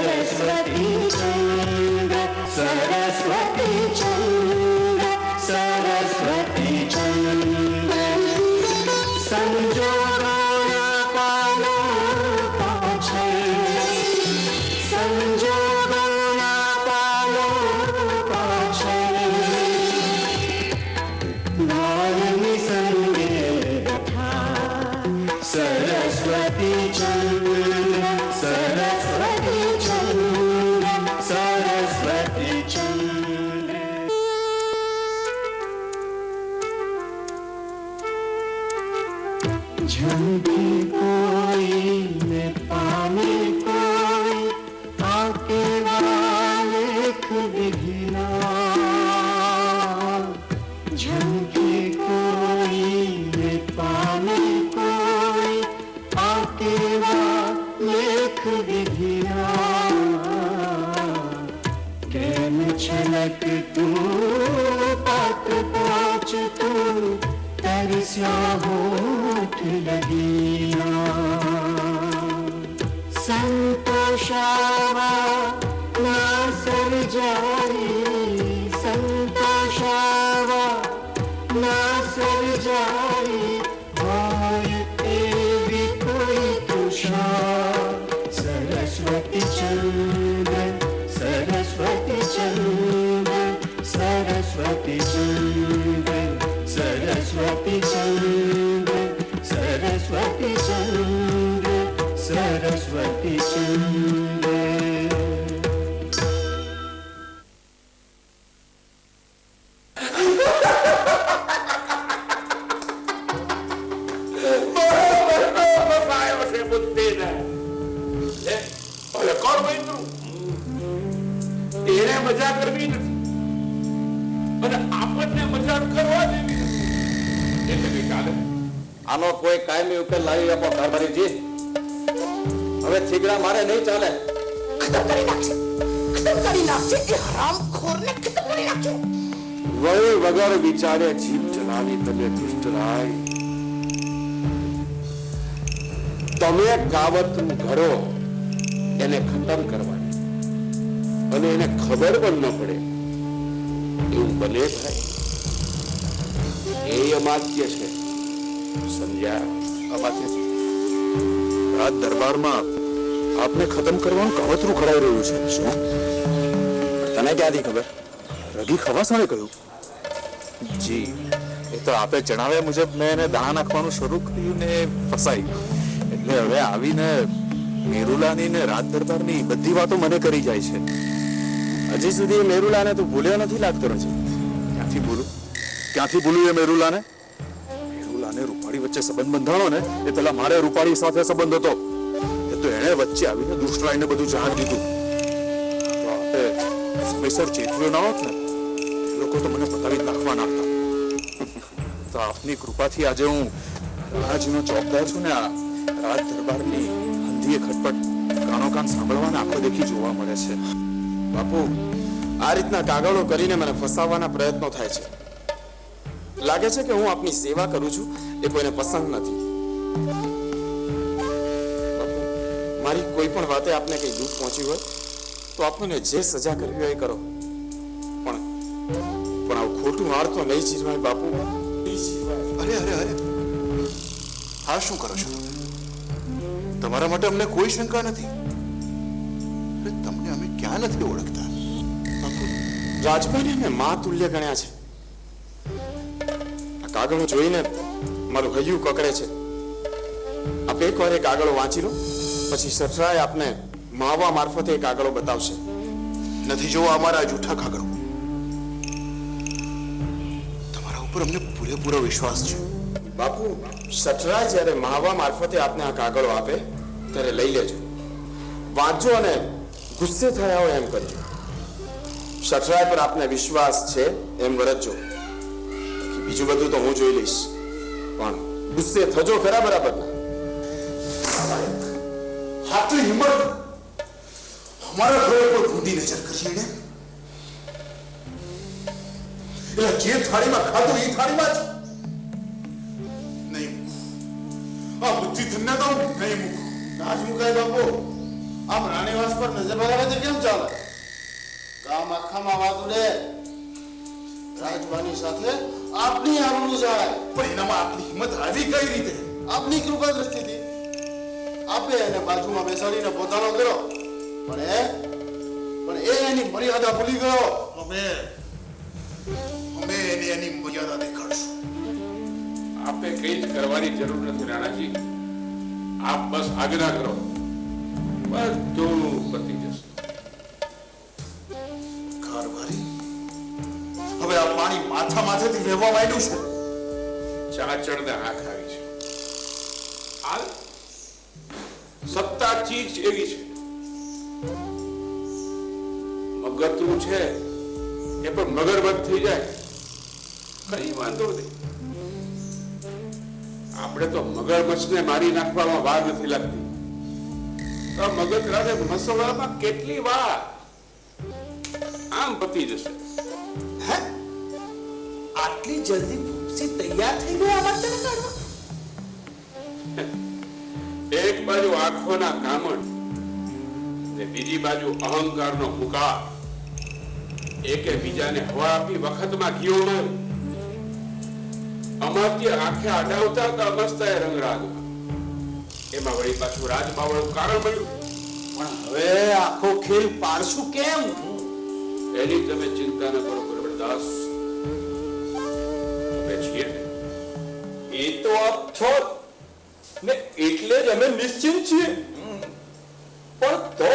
सरस्वती चंद्र सरस्वती चंद्र सरस्वती चंद्र संजोगोना पालो पाछे संजोगोना पालो पाछे नारनी संगे कथा सरस्वती चंद्र सरस्वती चंद्र सरस्वती चंद्र झंडी कोई ने पानी कोई आके वालेख विघिना झंडी कोई ने पानी कोई आके वालेख विघिना कैन छलक तू पात्र पहुँच तू तरस्या होठ लगीना संतोषावा ना सर जाई संतोषावा ना सर जाई भाई तेरी कोई तुषार सरस्वती चंद्र सरस्वती चंद्र सरस्वती चंद्र सरस्वती चंद्र सरस्वती चंद्र सरस्वती चंद्र મજા કરવી નથી અને આપણને મજાક કરવા દેવી એટલે કઈ ચાલે. આનો કોઈ કાયમી ઉકેલ લાવી આપો કારભારીજી. હવે થીગડા મારે નહીં ચાલે. ખતમ કરી નાખશે એ હરામખોરને ખતમ કરી નાખજો. વળી વગર વિચારે જીભ ચલાવી તમે દુષ્ટરાય. તમે કાવતરું ઘડો એને ખતમ કરવાની અને એને ખબર પણ ન પડે એવું બને ભાઈ. એ અમાત્ય છે સમજ્યા? અમાત્ય રાજ દરબારમાં આપને ખતમ કરવાનું કાવતરું ખડાઈ રહ્યું છે. શું તને ક્યાંથી ખબર? રઘી ખવાસાણે કહ્યું. જી એ તો આપે જણાવ્યા મુજબ મેં એને દાણા નાખવાનું શરૂ કર્યું ને ફસાઈ. એટલે હવે આવીને મેરુલાની ને રાજ દરબારની બધી વાતો મને કરી જાય છે. હજી સુધી મેરુલાને તું ભૂલ્યો નથી લાગતો નથી. ક્યાંથી ભૂલું એ મેરુલાને? મેરુલાને રૂપાળી વચ્ચે સંબંધ બંધાણો ને એ પેલા મારે રૂપાળી સાથે સંબંધ હતો. એ તો એણે વચ્ચે આવીને દુષ્ટરાયને બધું જાણ દીધું. તો આપે સમયસર ચેતવ્યો ના હોત ને એ લોકો તો મને પતાવી નાખવાના હતા. તો આપની કૃપાથી આજે હું રાણાજીનો ચોકદાર છું ને આ રાજ દરબારની હંધીએ ખટપટ કાનો કાન સાંભળવાના આંખો દેખી જોવા મળે છે. બાપુ, આ રીતના કાગળો કરીને મને ફસાવવાના પ્રયત્નો થાય છે. લાગે છે કે હું આપની સેવા કરું છું એ કોઈને પસંદ નથી. બાપુ, મારી કોઈ પણ વાતે આપને કઈ દુઃખ પહોંચી હોય તો આપણને જે સજા કરવી હોય એ કરો. પણ આવું ખોટું હાર તો નહીં જીરવાય બાપુ. અરે અરે અરે, હા શું કરો છો? તમારા માટે અમને કોઈ શંકા નથી. તમને અમે ક્યાં નથી ઓળખતા? રાજભાઈને અમે મા તુલ્ય ગણ્યા છે. આ કાગળો જોઈને મારું હૈયું કકડે છે. આપ એકવાર એ કાગળો વાંચી લો, પછી સસરાએ આપને માવા મારફતે એ કાગળો બતાવશે. નથી જોવા અમારા જૂઠા કાગળો. તમારા ઉપર અમને પૂરેપૂરો વિશ્વાસ છે. બાપુ, સસરાએ જ્યારે માવા મારફતે આપને આ કાગળો આપે ત્યારે લઈ લેજો, વાંચજો અને ગુસ્સે થયા હોય એમ કરજો. સસરાય પર આપને વિશ્વાસ છે એમ વર્તજો. બીજું બધું તો હું જોઈ લઈશ, પણ ગુસ્સે થજો ખરા બરાબર ના? હાથની હિંમત અમારા ઘર પર ઊંડી નજર કરી એને. એટલે જે થાળીમાં ખાધું એ થાળીમાં જ નહીં. આ બુદ્ધિ ધન્ય તો નહીં મૂકું. ના જ મુકાય બાપુ. આમ રાણીવાસ પર નજર બગાડે કેમ ચાલે? ગામ આખામાં વાત ઉડે. રાજવાની સાથે આપની આબરૂ જાય. પણ એનામાં આપની હિંમત આવી કઈ રીતે? આપની કૃપા દ્રષ્ટિથી આપે એને બાજુમાં બેસાડીને પોતાનો કરો. પણ એ એની મર્યાદા ભૂલી ગયો. અમે એની મર્યાદા દેખાડશું. આપે કઈ જ કરવાની જરૂર નથી રાણાજી. આપ બસ આજ્ઞા કરો, બધું પતી જશે. કારભારી, હવે આ પાણી માથા માથેથી વહેવા માંડ્યું છે. ચાચડને આંખ આવી છે. હાલ સત્તા ચીજ એવી છે, મગજનું છે એ પણ મગરમત થઈ જાય કઈ વાંધો નહીં. આપણે તો મગરમચ્છને મારી નાખવામાં વાર નથી લાગતી. તો મગજરાજે મસવાડમાં કેટલી વાર આમ પતી જશે. હે? આટલી જલ્દી ભૂપસી તૈયાર થઈ ગયા વાર્તાને કાઢવા? એક બાજુ આંખોના કામણ ને બીજી બાજુ અહંકારનો હુંકાર. એકે બીજાને હવા આપી વખતમાં ઘીઓ માર્યું. અમાત્ય આંખે અડાવતા હતા અમસ્તાએ રંગરાગમાં. એમાં વળી પાછું રાજબાવળનું કારણ બન્યું. પણ હવે આખો ખેલ પાડશું કેમ? એની તમે ચિંતા ન કરો ગુરુદાસ. અમે છીએ ને. એ તો આપ છો ને એટલે જ અમે નિશ્ચિંત છીએ. પણ તો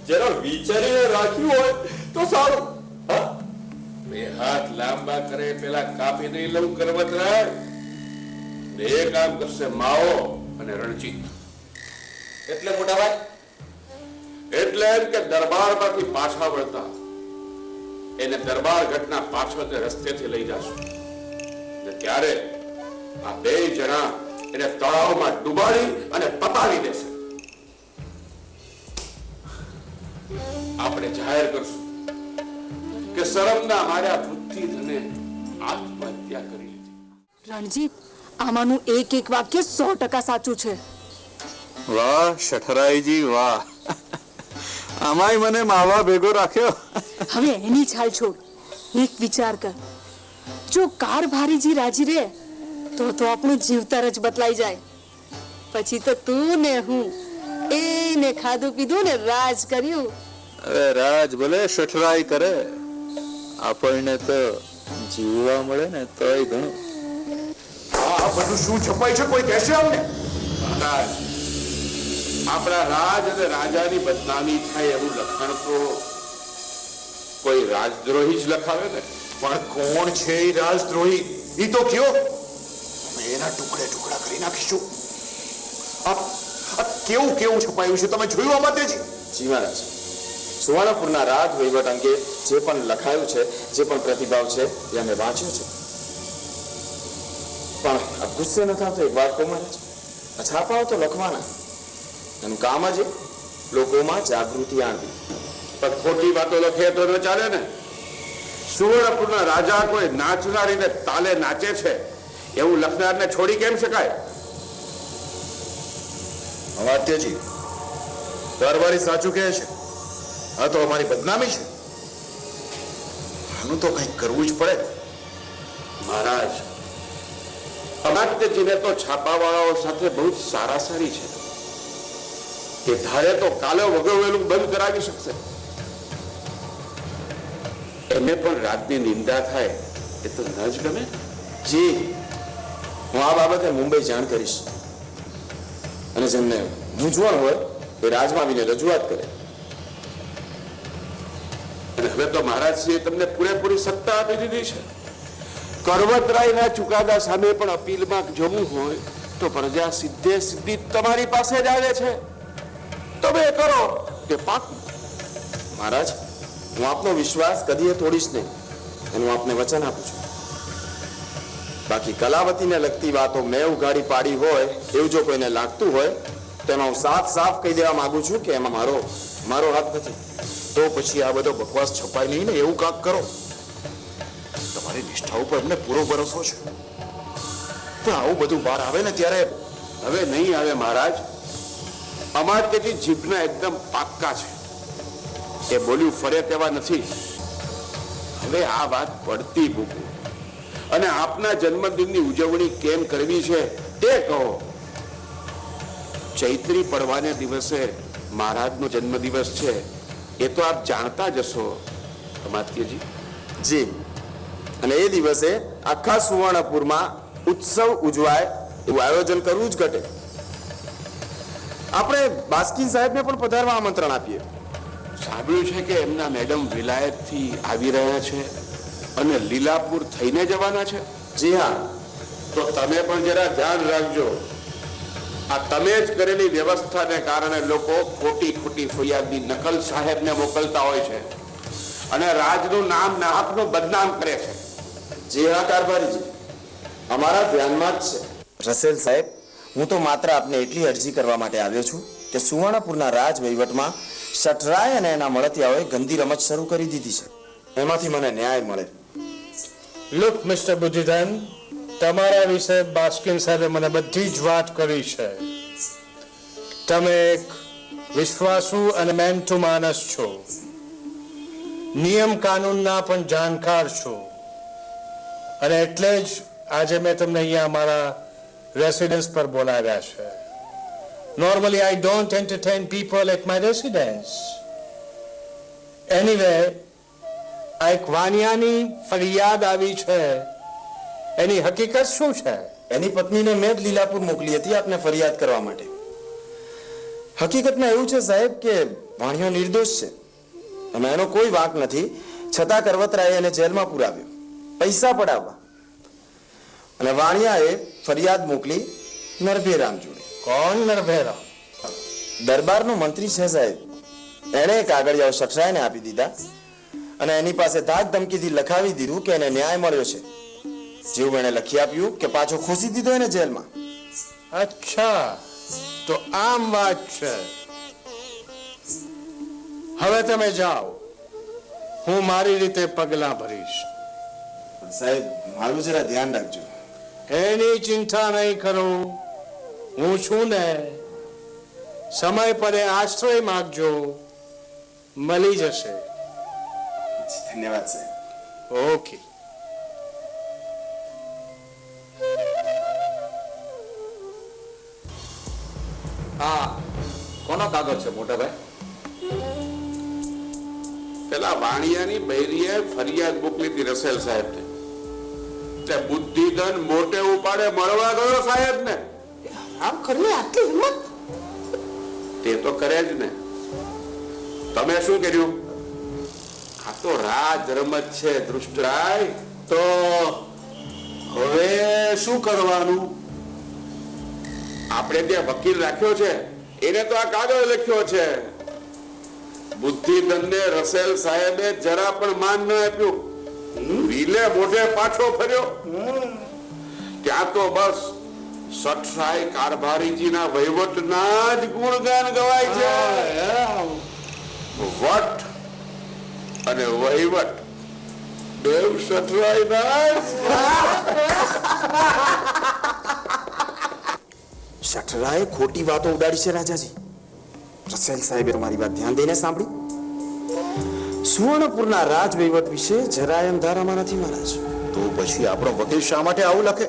જરા વિચારીને રાખ્યું હોય તો સારું. હા, બે હાથ લાંબા કરે પેલા કાપી નહીં લઉં કરવતરાય. ને એ કામ કરશે માવો અને રણજીત. એટલે મોટા ભાઈ એટલે એમ કે દરબારમાંથી પાછા વળતા એને દરબાર ઘટના પાછળ રસ્તેથી લઈ જાશું. ને ત્યારે આ બે જણા એને તળાવમાં ડુબાડી અને પતાવી દેશે. આપણે જાહેર કરશું કે શરમના માર્યા બુદ્ધિધને આત્મહત્યા કરી લીધી. રણજીત, આમાંનું એક એક વાક્ય 100% સાચું છે. વાહ શઠરાઈજી વાહ, આમાંય મને માવા ભેગો રાખ્યો. હવે એની છાલ છોડ, એક વિચાર કર. જો કારભારીજી રાજી રહે તો આપણું જીવતર જ બદલાઈ જાય. પછી તો તું ને હું એને ખાધું પીધું ને રાજ કર્યું. હવે રાજ ભલે શઠરાઈ કરે, આપણને તો જીવવા મળે ને તોય ઘણું. આ બધું શું છપાય છે? કોઈ કહેશે અમને? મહારાજ, આપણા રાજ અને રાજાની બદનામી થાય એવું લખાણ તો કોઈ રાજદ્રોહી જ લખાવે ને. પણ કોણ છે એ રાજદ્રોહી? ઈ તો કયો. અમે એના ટુકડે ટુકડા કરી નાખીશું. આ કેવું કેવું છપાયું છે તમે જોયું આમાં તેજી? જી મહારાજ, સુવર્ણપુરના રાજ વહીવટ અંગે જે પણ લખાયું છે, જે પણ પ્રતિભાવ છે એ અમે વાંચ્યું છે. પણ આ ગુસ્સે ન થતો એક વાત કહું મહારાજ, આ છાપાઓ તો લખવાના, એનું કામ જ લોકોમાં જાગૃતિ આણવી. પણ ખોટી વાતો લખે તો ન ચાલે ને. સુવર્ણપુરના રાજા કોઈ નાચનારીને તાલે નાચે છે એવું લખનારને છોડી કેમ શકાય? અમાત્યજી, કારભારી સાચું કહે છે. આ તો અમારી બદનામી છે. આનું તો કંઈક કરવું જ પડે. મહારાજ, અમાત્યજીને તો છાપાવાળાઓ સાથે બહુ સારા સારી છે. એ ધારે તો કાલે વગરવેલું બંધ કરાવી શકશે. એને પણ રાજની નિંદા થાય એ તો ન જ ગમે. જી, હું આ બાબતે મુંબઈ જાણ કરીશ, અને જેમને મૂંઝવણ હોય એ રાજમાં આવીને રજૂઆત કરે. અને હવે તો મહારાજશ્રીએ તમને પૂરેપૂરી સત્તા આપી દીધી છે. કરવતરાયના ચુકાદા સામે પણ અપીલમાં જવું હોય તો પ્રજા સીધે સીધી તમારી પાસે જ આવે છે. તમે કરો કે પાકું. મહારાજ, હું આપનો વિશ્વાસ કદીએ તોડીશ નહીં, એનું આપને વચન આપું છું. બાકી કલાવતીને લગતી વાતો મેં ઉઘાડી પાડી હોય એવું જો કોઈને લાગતું હોય તો એમાં હું સાફ સાફ કહી દેવા માંગુ છું કે એમાં મારો હાથ નથી. તો પછી આ બધો બકવાસ છપાય નહીં ને એવું કાક કરો. તમારી નિષ્ઠા ઉપર અમને પૂરો ભરોસો છે. પણ આવું બધું બહાર આવે ને ત્યારે હવે નહીં આવે મહારાજ. અમાત્યજી જીભના એકદમ પાક્કા છે. એ બોલ્યું ફરે તેવા નથી. હવે આ વાત પડતી મૂકો અને આપના જન્મદિનની ઉજવણી કેમ કરવી છે તે કહો. ચૈત્રી પડવાને દિવસે મહારાજનો જન્મદિવસ છે એ તો આપ જાણતા જ હશો અમાત્યજી. જી, અને એ દિવસે આખા સુવર્ણપુરમાં ઉત્સવ ઉજવાય એવું આયોજન કરવું જ ઘટે. આપણે બાસ્કીન સાહેબને પણ પધારવા આમંત્રણ આપીએ. સાંભળ્યું છે કે એમના મેડમ વિલાયતથી આવી રહ્યા છે અને લીલાપુર થઈને જવાના છે. જી હા, તો તમે પણ જરા ધ્યાન રાખજો. આ તમે જ કરેલી વ્યવસ્થાને કારણે લોકો ખોટી ખોટી ફરિયાદની નકલ સાહેબને મોકલતા હોય છે અને રાજનું નામ નાહકનું બદનામ કરે છે. જી હા કારભારીજી, અમારા ધ્યાનમાં જ છે. રસેલ સાહેબ, હું તો માત્ર આપને એટલી અરજી કરવા માટે આવ્યો છું કે સુવર્ણપુરના રાજ વહીવટમાં શટરાય અને એના મળતિયાઓએ ગંદી રમત શરૂ કરી દીધી છે. એમાંથી મને ન્યાય મળે. લુક મિસ્ટર બુદ્ધિધન, તમારા વિશે બાસ્કિન સાહેબે મને બધી જ વાત કરી છે. તમે એક વિશ્વાસુ અને મહેનતુ માણસ છો, નિયમ કાનૂનના પણ જાણકાર છો, અને એટલે જ આજે મેં તમને અહીંયા અમારા રેસિડન્સ પર બોલાવ્યા છે. Normally I don't entertain people at my residence. Anyway, આ એક વાણિયાની ફરિયાદ આવી છે, એની હકીકત શું છે? એની પત્નીને મેં જ લીલાપુર મોકલી હતી આપને ફરિયાદ કરવા માટે. હકીકતમાં એવું છે સાહેબ કે વાણિયો નિર્દોષ છે અને એનો કોઈ વાંક નથી, છતાં કરવતરાએ એને જેલમાં પુરાવ્યો પૈસા પડાવવા. અને વાણિયાએ ફરિયાદ મોકલી નરભેરામ જોડે. કોણ નરભેરામ? દરબારનો મંત્રી છે સાહેબ. એણે કાગળિયાઓ શટરાયને આપી દીધા અને એની પાસે ધાક ધમકીથી લખાવી દીધું કે એને ન્યાય મળ્યો છે. જેવું એને લખી આપ્યું કે પાછો ખોસી દીધો એને જેલમાં. અચ્છા, તો આમ વાત છે. હવે તમે જાઓ, હું મારી રીતે પગલાં ભરીશ. સાહેબ, મારું જરા ધ્યાન રાખજો. એની ચિંતા નહીં કરો, હું છું ને. સમય પડે આશ્રય માંગજો, મળી જશે. ધન્યવાદ સાહેબ. ઓકે. હા, કોનો કાગળ છે મોટા ભાઈ? પેલા વાણિયાની બૈરીએ ફરિયાદ મોકલી હતી રસેલ સાહેબને. તે બુદ્ધિધન મોટે ઉપાડે મળવા ગયો સાહેબને. આમ કરને આટલી હિંમત? તે તો કરે જ ને. તમે શું કર્યું? આ તો રાજ રમત છે દૃષ્ટરાય. તો હવે શું કરવાનું? આપણે ત્યાં વકીલ રાખ્યો છે, એને તો આ કાગળ લખ્યો છે. બુદ્ધિધનને રસેલ સાહેબે જરા પણ માન ન આપ્યું. વિલે મોઢે પાછો ફર્યો. ત્યાં તો બસ સઠરાય કારભારીજીના વહીવટના જ ગુણગાન ગવાય છે. વટ અને વહીવટ બેવ સઠરાયના શટરાએ ખોટી વાતો ઉડાડી છે રાજાજી. રસેલ સાહેબે મારી વાત ધ્યાન દઈને સાંભળી. સુવર્ણપુરના રાજ વહીવટ વિશે જરાય અંધારામાં નથી મહારાજ. તો પછી આપણો વકીલ શા માટે આવું લખે?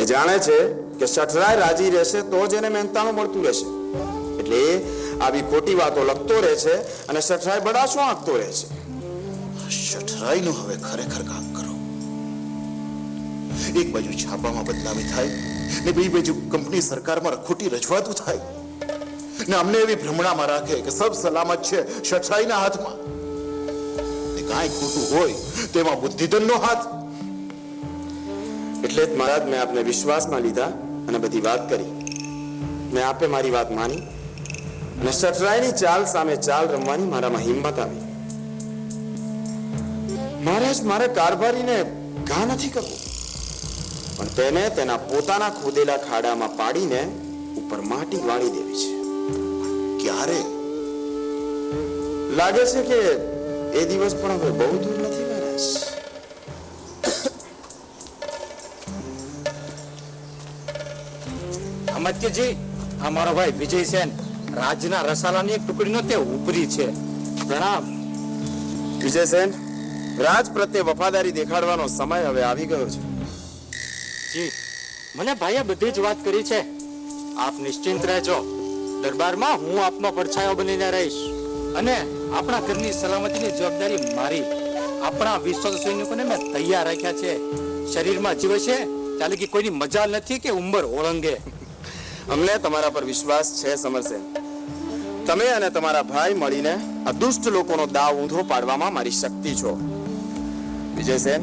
એ જાણે છે કે શટરાય રાજી રહેશે તો જ એને મહેનતાણું મળતું રહેશે, એટલે એ આવી ખોટી વાતો લખતો રહે છે અને શટરાય બડાશો આંકતો રહે છે. શઠરાઈનું હવે ખરેખર કામ કરો. એક બાજુ છાપામાં બદનામી થાય ને બીજી બાજુ કંપની સરકારમાં ખોટી રજૂઆતો થાય ને અમને એવી ભ્રમણામાં રાખે કે સબ સલામત છે શઠરાઈના હાથમાં. ને કાંઈ ખોટું હોય તેમાં બુદ્ધિધનનો હાથ. એટલે જ મહારાજ મેં આપને વિશ્વાસમાં લીધા અને બધી વાત કરી. મેં આપે મારી વાત માની અને શટરાયની ચાલ સામે ચાલ રમવાની મારામાં હિંમત આવી. મહારાજ, મારે કારભારીને ઘા નથી કરવું, પણ તેને તેના પોતાના ખોદેલા ખાડામાં પાડીને ઉપર માટી વાળી દેવી છે. ક્યારે? લાગે છે કે એ દિવસ પણ હવે બહુ દૂર નથી મહારાજ. અમત્યજી, આ મારો ભાઈ વિજય સેન રાજના રસાલાની એક ટુકડીનો તે ઉપરી છે. પ્રણામ. વિજય સેન, રાજ પ્રત્યે વફાદારી દેખાડવાનો સમય હવે આવી ગયો છે. જી, મને ભાઈએ બધી જ વાત કરી છે. આપ નિશ્ચિંત રહેજો. દરબારમાં હું આપનો પડછાયો બનીને રહીશ અને આપણા ઘરની સલામતીની જવાબદારી મારી. આપણા વિશ્વાસ સૈનિકોને મેં તૈયાર રાખ્યા છે. શરીરમાં જીવ છે ચાલે કે કોઈની મજાલ નથી કે ઉંમર ઓળંગે. અમને તમારા પર વિશ્વાસ છે સમરસેન. તમે અને તમારા ભાઈ મળીને આ દુષ્ટ લોકોનો દાવ ઊંધો પાડવામાં મારી શક્તિ છો. વિજય સેન,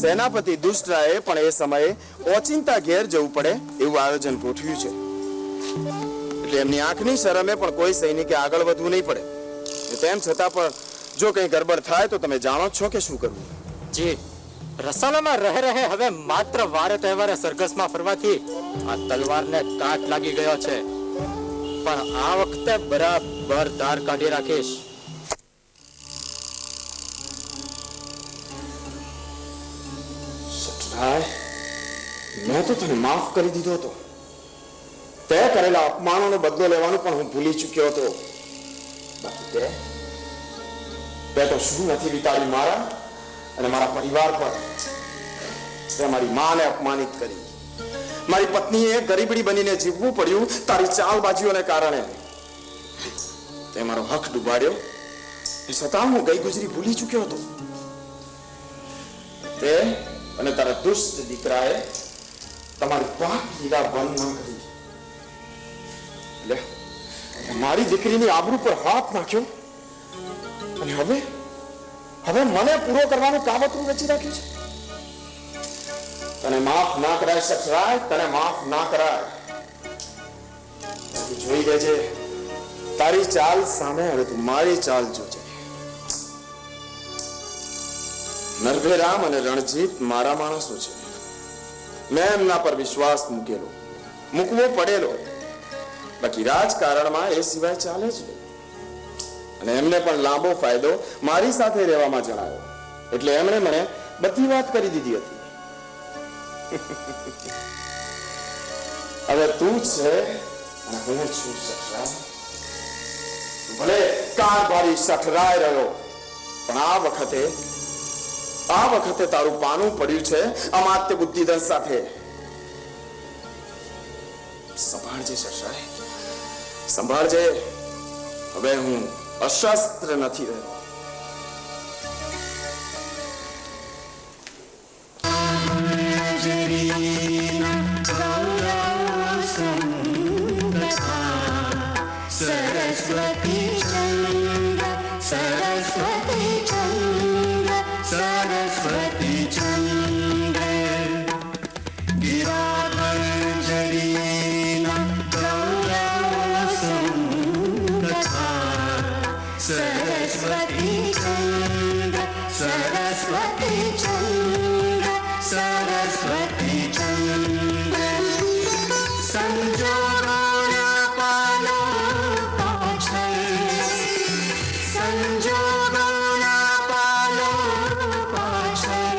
સેનાપતિ દુષ્ટરાએ પણ એ સમયે ઓચિંતા ઘેર જવું પડે એવું આયોજન ગોઠવ્યું છે. એટલે એમની આંખની શરમે પણ કોઈ સૈનિકે આગળ વધવું નહીં પડે. તેમ છતાં પણ જો કંઈ ગડબડ થાય તો તમે જાણો જ છો કે શું કરવું. જી, રસાલામાં રહે હવે માત્ર વારે તહેવારે સરઘસમાં ફરવાથી આ તલવારને કાટ લાગી ગયો છે. પણ આ વખતે બરાબર ધાર કાઢી રાખીશ. સટરાય, મેં તો તને માફ કરી દીધો હતો. તે કરેલા અપમાનોનો બદલો લેવાનું પણ હું ભૂલી ચૂક્યો હતો. બાકી તે તો શું નથી વિતાડી મારા અને મારા પરિવાર પર. તે મારી માને અપમાનિત કરી. મારી પત્નીએ ગરીબડી બનીને જીવવું પડ્યું તારી ચાલબાજીઓને કારણે. તે મારો હક ડૂબાડ્યો છતાં હું ગઈ ગુજરી ભૂલી ચૂક્યો હતો. તે અને તારા દુષ્ટ દીકરાએ તમારી પાક લીલા બંધ ન કરી. લે, મારી દીકરીની આબરૂ પર હાથ નાખ્યો અને હવે મને પૂરો કરવાનું કાવતરું રચી રાખ્યું છે. તને માફ ના કરાય સસરાય, તને માફ ના કરાય. જોઈ લેજે, તારી ચાલ સામે હવે તું મારી ચાલ જોજે. નરભેરામ અને રણજીત મારા માણસો છે. મેં એમના પર વિશ્વાસ મૂકવો પડેલો. બાકી રાજકારણમાં એ સિવાય ચાલે જ નહીં. અને એમને પણ લાંબો ફાયદો મારી સાથે રહેવામાં જણાયો. એટલે એમણે મને બધી વાત કરી દીધી હતી. હવે તું છે અને હું છું સઠરાય. ભલે કારભારી સઠરાય રહ્યો, પણ આ વખતે તારું પાનું પડ્યું છે અમાત્ય બુદ્ધિધન સાથે. સંભાળજે સઠરાય, સંભાળજે. હવે હું અશસ્ત્ર નથી રહ્યો. सरस्वती चंद्र, सरस्वती चंद्र, सरस्वती चंद्र, गिराधरजरीना गौरवसंगता. सरस्वती चंद्र, सरस्वती चंद्र, सरस्वती चंद्र, संजोगोना पालो संजोगोना पालो पाछळ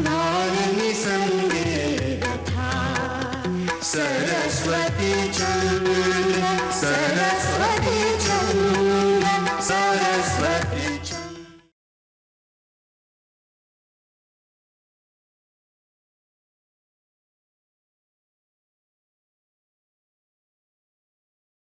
नारनी संगे कथा. सरस्वती चंद्र, सरस्वती चंद्र, सरस्वती चंद्र.